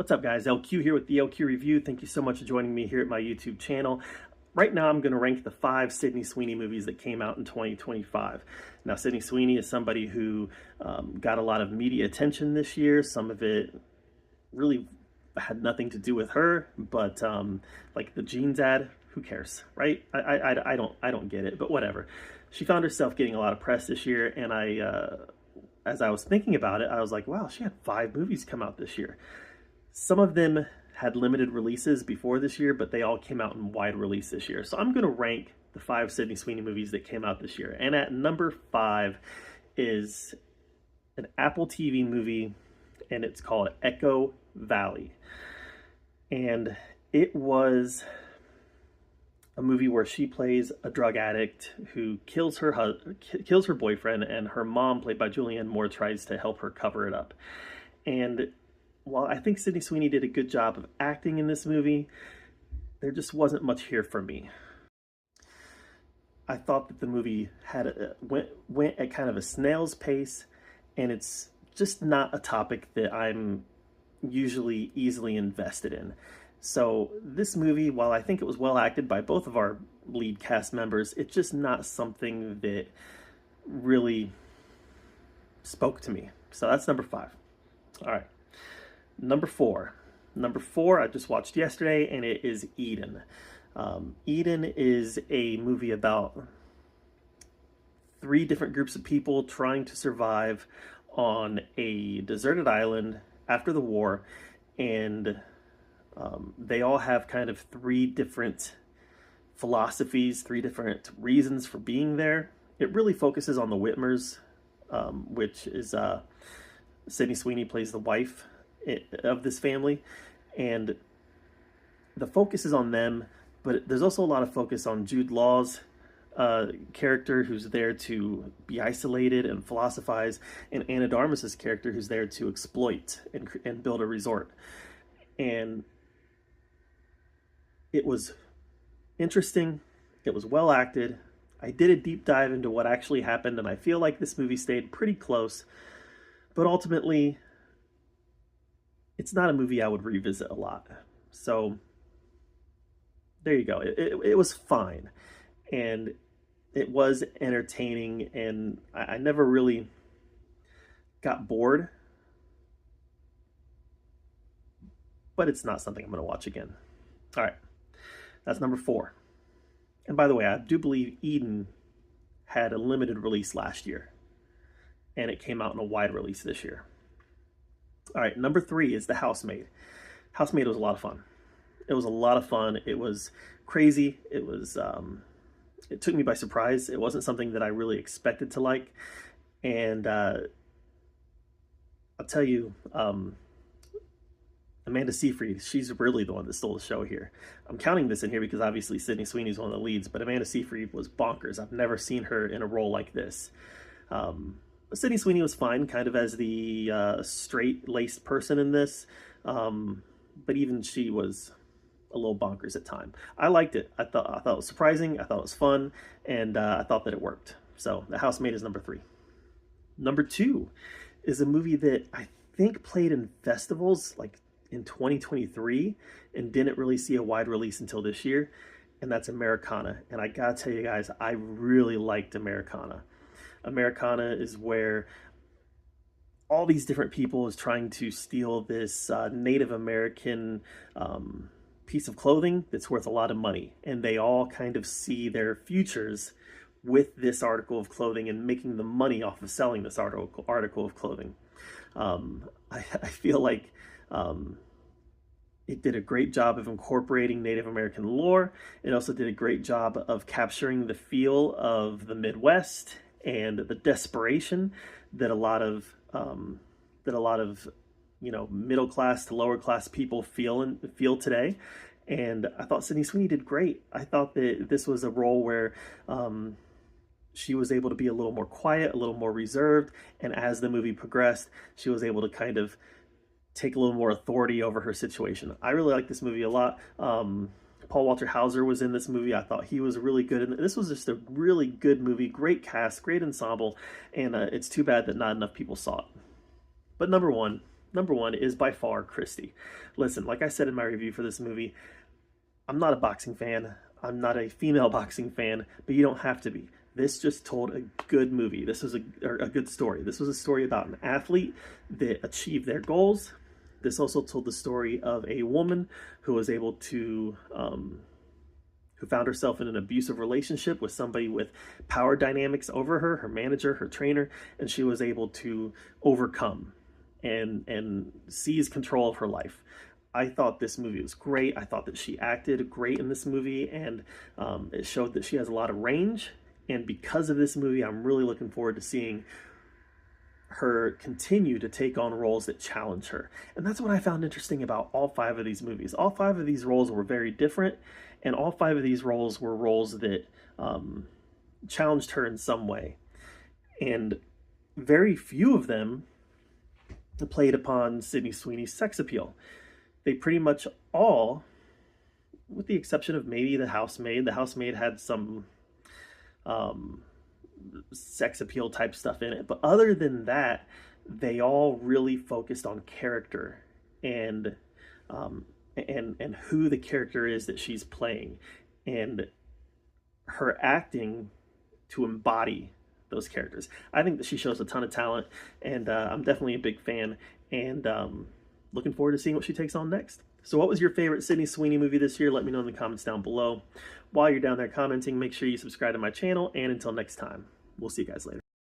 What's up, guys? LQ here with the LQ Review. Thank you so much for joining me here at my YouTube channel. Right now, I'm going to rank the 5 Sydney Sweeney movies that came out in 2025. Now, Sydney Sweeney is somebody who got a lot of media attention this year. Some of it really had nothing to do with her, but like the jeans ad, who cares, right? I don't get it, but whatever. She found herself getting a lot of press this year, and as I was thinking about it, I was like, wow, she had 5 movies come out this year. Some of them had limited releases before this year, but they all came out in wide release this year. So I'm going to rank the 5 Sydney Sweeney movies that came out this year. And at number 5 is an Apple TV movie, and it's called Echo Valley. And it was a movie where she plays a drug addict who kills her boyfriend, and her mom, played by Julianne Moore, tries to help her cover it up. And while I think Sydney Sweeney did a good job of acting in this movie, there just wasn't much here for me. I thought that the movie went at kind of a snail's pace, and it's just not a topic that I'm usually easily invested in. So this movie, while I think it was well acted by both of our lead cast members, it's just not something that really spoke to me. So that's number 5. All right. Number 4. Number 4 I just watched yesterday, and it is Eden. Eden is a movie about 3 different groups of people trying to survive on a deserted island after the war, and they all have kind of 3 different philosophies, 3 different reasons for being there. It really focuses on the Whitmers, which is Sydney Sweeney plays the wife of this family, and the focus is on them, but there's also a lot of focus on Jude Law's character, who's there to be isolated and philosophize, and Anna Darmus's character, who's there to exploit and build a resort. And it was interesting. It was well acted. I did a deep dive into what actually happened, and I feel like this movie stayed pretty close, but ultimately it's not a movie I would revisit a lot. So there you go. It was fine, and it was entertaining, and I never really got bored, but it's not something I'm going to watch again. All right, that's number 4. And by the way, I do believe Eden had a limited release last year, and it came out in a wide release this year. All right, number 3 is The Housemaid. Housemaid was a lot of fun. It was a lot of fun. It was crazy. It was it took me by surprise. It wasn't something that I really expected to like. And I'll tell you, Amanda Seyfried, she's really the one that stole the show here. I'm counting this in here because obviously Sydney Sweeney's one of the leads, but Amanda Seyfried was bonkers. I've never seen her in a role like this. Sydney Sweeney was fine, kind of as the straight-laced person in this, but even she was a little bonkers at times. I liked it. I thought it was surprising. I thought it was fun, and I thought that it worked. So The Housemaid is number 3. Number 2 is a movie that I think played in festivals like in 2023 and didn't really see a wide release until this year, and that's Americana. And I gotta tell you guys, I really liked Americana. Americana is where all these different people is trying to steal this Native American piece of clothing that's worth a lot of money, and they all kind of see their futures with this article of clothing and making the money off of selling this article of clothing. I feel like it did a great job of incorporating Native American lore. It also did a great job of capturing the feel of the Midwest and the desperation that a lot of middle class to lower class people feel today. And I thought Sydney Sweeney did great. I thought that this was a role where she was able to be a little more quiet, a little more reserved, and as the movie progressed, she was able to kind of take a little more authority over her situation. I really like this movie a lot. Paul Walter Hauser was in this movie. I thought he was really good. And this was just a really good movie. Great cast, great ensemble. And it's too bad that not enough people saw it. But number 1 number one is by far Christy. Listen, like I said in my review for this movie, I'm not a boxing fan. I'm not a female boxing fan, but you don't have to be. This just told a good movie. This was a good story. This was a story about an athlete that achieved their goals. This also told the story of a woman who was able to, who found herself in an abusive relationship with somebody with power dynamics over her, her manager, her trainer, and she was able to overcome and seize control of her life. I thought this movie was great. I thought that she acted great in this movie, and it showed that she has a lot of range. And because of this movie, I'm really looking forward to seeing her continue to take on roles that challenge her. And that's what I found interesting about all 5 of these movies. All 5 of these roles were very different, and all 5 of these roles were roles that challenged her in some way. And very few of them played upon Sydney Sweeney's sex appeal. They pretty much all, with the exception of maybe the housemaid had some sex appeal type stuff in it, but other than that, they all really focused on character and who the character is that she's playing, and her acting to embody those characters. I think that she shows a ton of talent, and I'm definitely a big fan, and looking forward to seeing what she takes on next. So what was your favorite Sydney Sweeney movie this year? Let me know in the comments down below. While you're down there commenting, make sure you subscribe to my channel, and until next time, we'll see you guys later.